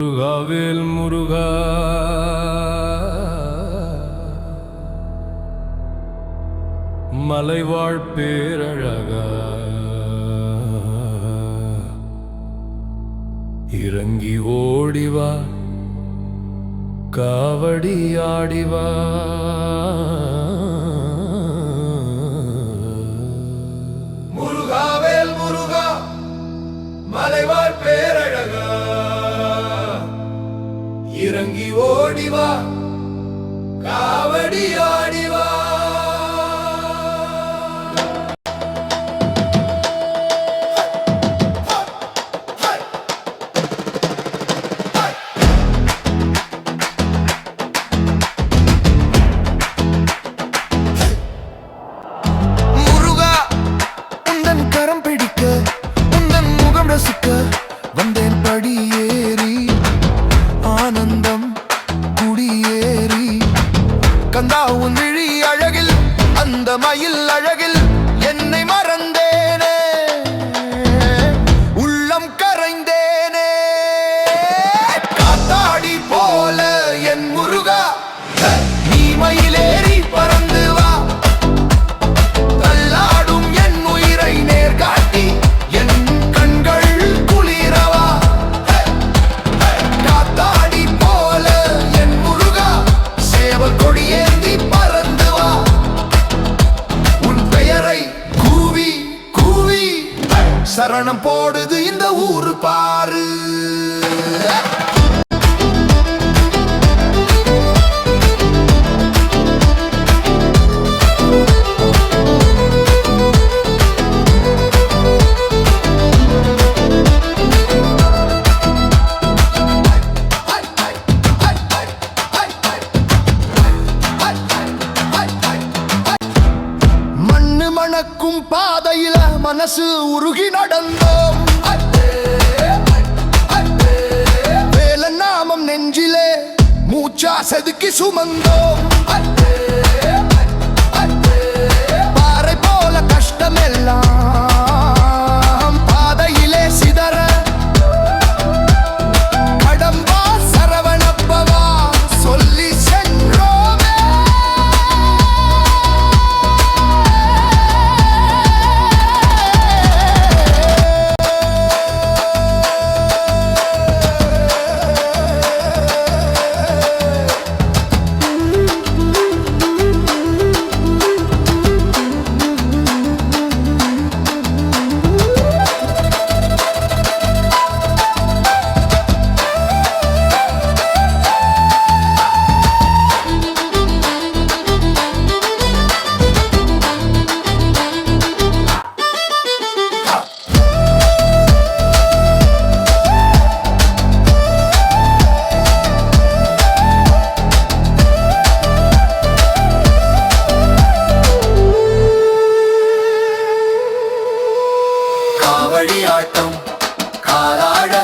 முருகாவேல் முருகா மலைவாழ் பேரழகா இறங்கி ஓடிவா காவடி ஆடிவா முருகாவேல் முருகா மலைவாழ் பேரழகா இறங்கி ஓடிவா காவடி ஆடிவா. வந்தேன் படியேறி ஆனந்தம் குடியேறி கந்தா உன் விழி அழகில் அந்த மயில் அழகில் என்னை மறந்தேனே உள்ளம் கரைந்தேனே காத்தாடி போல என் முருகா நீ மயிலேறி பறந்து வா தள்ளாடும் என் உயிரை நேர்காட்டி என் சரணம் போடுது இந்த ஊரு பாரு. மண்ணு மணக்கும் பாதையில மனசு உருகி நடந்தோம் வேல நாமம் நெஞ்சிலே மூச்சா செதுக்கி சுமந்தோம் பாறை போல கஷ்டமெல்லாம் பாதையிலே சிதற கடம்பா சரவணப்பவா சொல்லி சென்றோமே. காவடியாட்டம் காலாட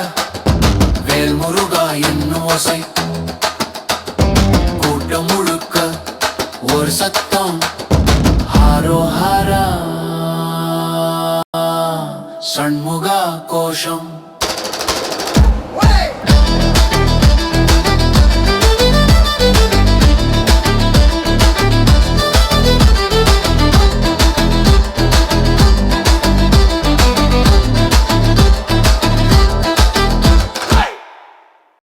வேல் முருகா என்னும் ஓசை கூட்டம் முழுக்க ஒரு சத்தம் ஹாரோஹாரா சண்முகா கோஷம்.